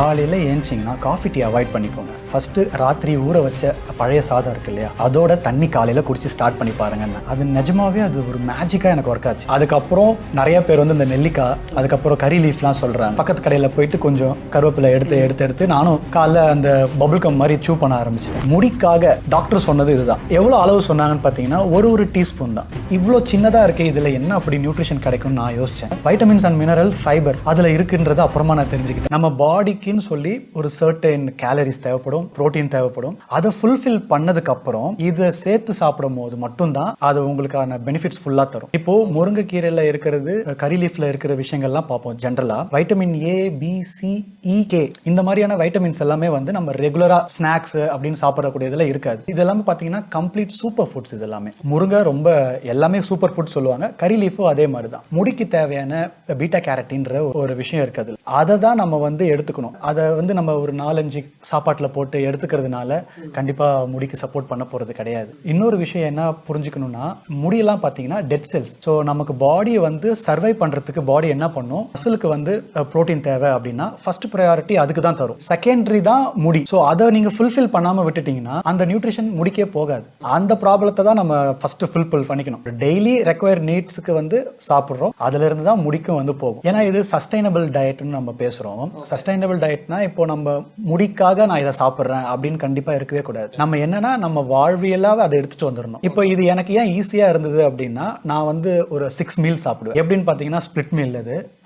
காலையில் ஏஞ்சிங்கன்னா coffee tea avoid பண்ணிக்கோங்க. First ராத்திரி ஊற வச்ச பழைய சாதம் இருக்கு இல்லையா, அதோட தண்ணி காலையில் குடிச்சு ஸ்டார்ட் பண்ணி பாருங்கன்னு. அது நிஜமாவே அது ஒரு மேஜிக்காக எனக்கு ஒர்க் ஆச்சு. அதுக்கப்புறம் நிறைய பேர் வந்து இந்த நெல்லிக்காய், அதுக்கப்புறம் கறி லீஃப்லாம் சொல்கிறாங்க. பக்கத்து கடையில் போயிட்டு கொஞ்சம் கருவேப்பிலை எடுத்து நானும் காலைல அந்த பபுள் கம் மாதிரி சூ பண்ண ஆரம்பிச்சிட்டேன். முடிக்காக டாக்டர் சொன்னது இதுதான். எவ்வளோ அளவு சொன்னாங்கன்னு பார்த்தீங்கன்னா ஒரு டீஸ்பூன் தான். இவ்வளோ சின்னதாக இருக்கு, இதில் என்ன அப்படி நியூட்ரிஷன் கிடைக்கும்னு நான் யோசித்தேன். வைட்டமின்ஸ் அண்ட் மினரல் ஃபைபர் அதில் இருக்குன்றது அப்புறமா நான் தெரிஞ்சுக்கிட்டேன். நம்ம பாடிக்கு சொல்லி ஒரு சர்டன் கேலரிஸ் தேவைப்படும், புரோட்டீன் தேவைப்படும். அதை ஃபுல்ஃபில் பண்ணதுக்கு அப்புறம் இதை சேர்த்து சாப்பிடும் போது மட்டும்தான் அது உங்களுக்கான பெனிஃபிட்ஸ் ஃபுல்லா தரும். இப்போ முருங்கைக்கீரையில இருக்கிறது, கறி லீஃப்ல இருக்கிற விஷயங்கள்லாம் பார்ப்போம். ஜென்ரலா vitamin A, B, C, E, K இந்த மாதிரியான வைட்டமின்ஸ் எல்லாமே வந்து நம்ம ரெகுலரா ஸ்நாக்ஸ் அப்படின்னு சாப்பிடக்கூடியதுல இருக்காது. இது எல்லாமே பாத்தீங்கன்னா கம்ப்ளீட் சூப்பர் ஃபுட்ஸ். இது எல்லாமே முருங்கை ரொம்ப எல்லாமே சூப்பர் ஃபுட் சொல்லுவாங்க. கறி லீஃபும் அதே மாதிரி தான். முடிக்கு தேவையான பீட்டா கேரட்டின்ற ஒரு விஷயம் இருக்குது. அதை தான் நம்ம வந்து எடுத்துக்கணும். அதை வந்து நம்ம ஒரு 4-5 சாப்பாட்டில் போட்டு எடுத்துக்கிறதுனால கண்டிப்பாக முடிக்கு சப்போர்ட் பண்ண போகிறது கிடையாது. இன்னொரு விஷயம் என்ன புரிஞ்சுக்கணும்னா, முடியெல்லாம் பார்த்தீங்கன்னா டெட் செல்ஸ். ஸோ நமக்கு பாடியை வந்து சர்வை பண்ணுறதுக்கு பாடி என்ன பண்ணும், மசிலுக்கு வந்து ப்ரோட்டீன் தேவை அப்படின்னா ஃபர்ஸ்ட் ப்ரையாரிட்டி அதுக்கு தான் தரும். செகண்டரி தான் முடி. ஸோ அதை நீங்கள் ஃபுல்ஃபில் பண்ணாமல் விட்டுட்டீங்கன்னா அந்த நியூட்ரிஷன் முடிக்கே போகாது. அந்த ப்ராப்ளத்தை தான் நம்ம ஃபர்ஸ்ட் ஃபுல்ஃபில் பண்ணிக்கணும். டெய்லி ரெக்வயர் நீட்ஸுக்கு வந்து சாப்பிட்றோம், அதுல இருந்து தான் முடிக்கும் வந்து போகும். ஏன்னா இது சஸ்டைனபிள் டயட்னு நம்ம பேசுகிறோம். சஸ்டைனபிள் டயட்னா இப்போ நம்ம முடிக்காக நான் இதை சாப்பிட்றேன் அப்படின்னு கண்டிப்பா இருக்கவே கூடாது. நம்ம என்னன்னா நம்ம வாழ்வியலாக அதை எடுத்துட்டு வந்துடணும். இப்போ இது எனக்கு ஏன் ஈஸியா இருந்தது அப்படின்னா, நான் வந்து ஒரு 6 மீல் சாப்பிடுவேன். எப்படின்னு பாத்தீங்கன்னா ஸ்பிளிட் மீல்.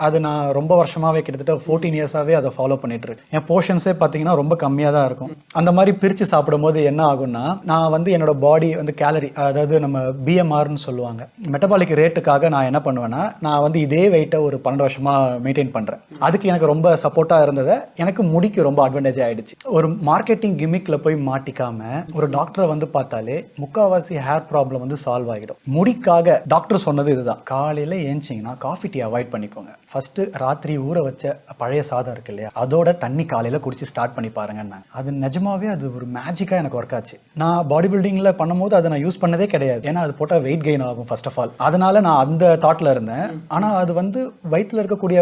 அது நான் ரொம்ப வருஷமாவே கிட்டத்தட்ட 14 இயர்ஸாவே அதை ஃபாலோ பண்ணிட்டு இருக்கேன். என் போர்ஷன்ஸே பாத்தீங்கன்னா ரொம்ப கம்மியா தான் இருக்கும். அந்த மாதிரி பிரிச்சு சாப்பிடும் போது என்ன ஆகும்னா, நான் வந்து என்னோட பாடி வந்து கேலரி, அதாவது நம்ம பிஎம்ஆர்னு சொல்லுவாங்க, மெட்டபாலிக் ரேட்டுக்காக நான் என்ன பண்ணுவேன்னா, நான் வந்து இதே வெயிட்டை ஒரு 12 வருஷமா மெயின்டைன் பண்றேன். அதுக்கு எனக்கு ரொம்ப சப்போர்ட்டா இருந்தது. எனக்கு முடிக்கு ரொம்ப அட்வான்டேஜ் ஆயிடுச்சு. ஒரு மார்க்கெட்டிங் கிமிக்ல போய் மாட்டிக்காம ஒரு டாக்டரை வந்து பார்த்தாலே முக்காவாசி ஹேர் ப்ராப்ளம் வந்து சால்வ் ஆகிடும். முடிக்காக டாக்டர் சொன்னது இதுதான். காலையில ஏஞ்சிங்கன்னா காஃபி டீ அவாய்ட் பண்ணிக்கோங்க. ஃபர்ஸ்ட் ராத்திரி ஊற வச்ச பழைய சாதம் இருக்கு இல்லையா, அதோட தண்ணி காலையில குடிச்சு ஸ்டார்ட் பண்ணி பாருங்க. அது நிஜமாவே அது ஒரு மேஜிக்கா எனக்கு ஒர்க் ஆச்சு. நான் பாடி பில்டிங்ல பண்ணும்போது அதை நான் யூஸ் பண்ணதே கிடையாது. ஏன்னா அது போட்டா வெயிட் கெயின் ஆகும் ஃபர்ஸ்ட் ஆஃப் ஆல். அதனால நான் அந்த தாட்ல இருந்தேன். ஆனா அது வந்து வயிற்றுல இருக்கக்கூடிய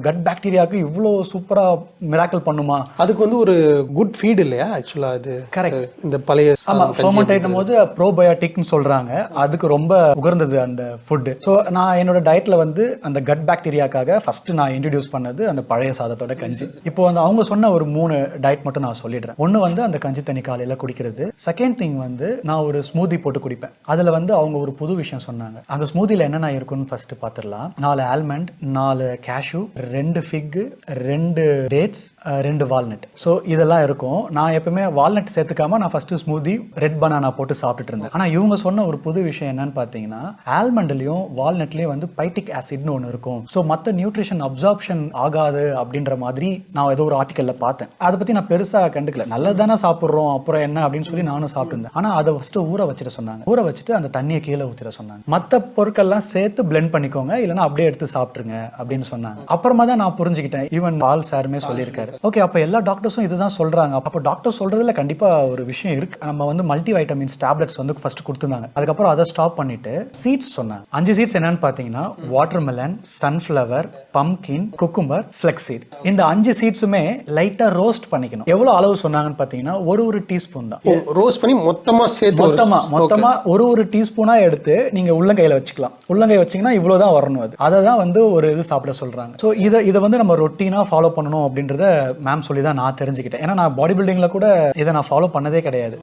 கட் பாக்டீரியாவுக்கு இவ்வளோ சூப்பரா மிராக்கிள் பண்ணுமா? அதுக்கு வந்து ஒரு குட் ஃபீட் இல்லையா ஆக்சுவலா? அது கரெக்ட். இந்த பழைய ஃபெர்மெண்டேட் போது ப்ரோபயோட்டிக்னு சொல்றாங்க. அதுக்கு ரொம்ப உகர்ந்தது அந்த ஃபுட். ஸோ நான் என்னோட டயட்ல வந்து அந்த கட் பாக்டீரியாக்காக ஃபர்ஸ்ட் நான் இன்ட்ரோடியூஸ் பண்ணது அந்த பழைய சாதத்தோட கஞ்சி. இப்போ வந்து அவங்க சொன்ன ஒரு 3 டயட் மட்டும் நான் சொல்லிடுறேன். ஒன்னு வந்து அந்த கஞ்சி தண்ணி காலையில குடிக்கிறது. செகண்ட் திங் வந்து நான் ஒரு ஸ்மூதி போட்டு குடிப்பேன். அதுல வந்து அவங்க ஒரு புது விஷயம் சொன்னாங்க. அந்த ஸ்மூதில என்னென்ன இருக்குன்னு ஃபர்ஸ்ட் பாத்துடலாம். 4 ஆல்மண்ட், 4 கேஷ்யூ, 2 ஃபிக், 2 டேட்ஸ், 2 வால்நட். ஸோ இதெல்லாம் இருக்கும். நான் எப்பவுமே வால்நட் சேர்த்துக்காம நான் ஃபர்ஸ்ட் ஸ்மூதி ரெட் பனானா போட்டு சாப்பிட்டுட்டு இருந்தேன். ஆனா இவங்க சொன்ன ஒரு புது விஷயம் என்னன்னு பாத்தீங்கன்னா, ஆல்மண்ட்லயும் வால்நட்லயும் வந்து பைட்டிக் ஆசிட்னு ஒன்று இருக்கும். ஸோ மற்ற நியூட்ரிஷன் அப்சார்ப்ஷன் ஆகாது அப்படின்ற மாதிரி நான் ஏதோ ஒரு ஆர்டிக்கல்ல பார்த்தேன். அதை பத்தி நான் பெருசா கண்டுக்கல. நல்லதானே சாப்பிட்றோம், அப்புறம் என்ன அப்படின்னு சொல்லி நானும் சாப்பிட்டுருந்தேன். ஆனா அதை ஃபர்ஸ்ட் ஊற வச்சுட்டு சொன்னாங்க. ஊற வச்சுட்டு அந்த தண்ணியை கீழே ஊத்திட சொன்னாங்க. மற்ற பொருட்கள்லாம் சேர்த்து பிளெண்ட் பண்ணிக்கோங்க, இல்லைன்னா அப்படியே எடுத்து சாப்பிட்டுருங்க அப்படின்னு சொன்னாங்க. அப்புறமா தான் நான் புரிஞ்சுக்கிட்டேன். ஈவன் பால் சாருமே சொல்லியிருக்காரு. ஓகே, அப்ப எல்லா டாக்டர்ஸும் இதுதான் சொல்றாங்க. அப்போ டாக்டர் சொல்றதுல கண்டிப்பா ஒரு விஷயம் இருக்கு. நம்ம வந்து மல்டி வைட்டமின்ஸ் டேப்லெட்ஸ் வந்து ஃபர்ஸ்ட் கொடுத்துருந்தாங்க. அதுக்கப்புறம் அதை ஸ்டாப் பண்ணிட்டு சீட்ஸ் சொன்னாங்க. 5 சீட்ஸ் என்னன்னு பாத்தீங்கன்னா, வாட்டர்மெலன், சன்ஃபிளவர், பம்கின், குக்கும்பர், ஃபிளக்ஸீட். இந்த 5 சீட்ஸுமே லைட்டா ரோஸ்ட் பண்ணிக்கணும். எவ்வளவு அளவு சொன்னாங்கன்னு பாத்தீங்கன்னா, ஒரு டீஸ்பூன் தான். ரோஸ்ட் பண்ணி மொத்தமா சேர்த்து மொத்தமா ஒரு டீஸ்பூனா எடுத்து நீங்க உள்ளங்கையில வச்சுக்கலாம். உள்ளங்கை வச்சீங்கன்னா இவ்வளவுதான் வரணும். அதை தான் வந்து ஒரு இது சாப்பிட சொல்றாங்க. ஸோ இதை வந்து நம்ம ரொட்டீனா ஃபாலோ பண்ணணும் அப்படின்றத மேம் சொல்லி தான் நான் தெரிஞ்சுக்கிட்டேன். ஏன்னா நான் பாடி பில்டிங்ல கூட இதை நான் ஃபாலோ பண்ணதே கிடையாது.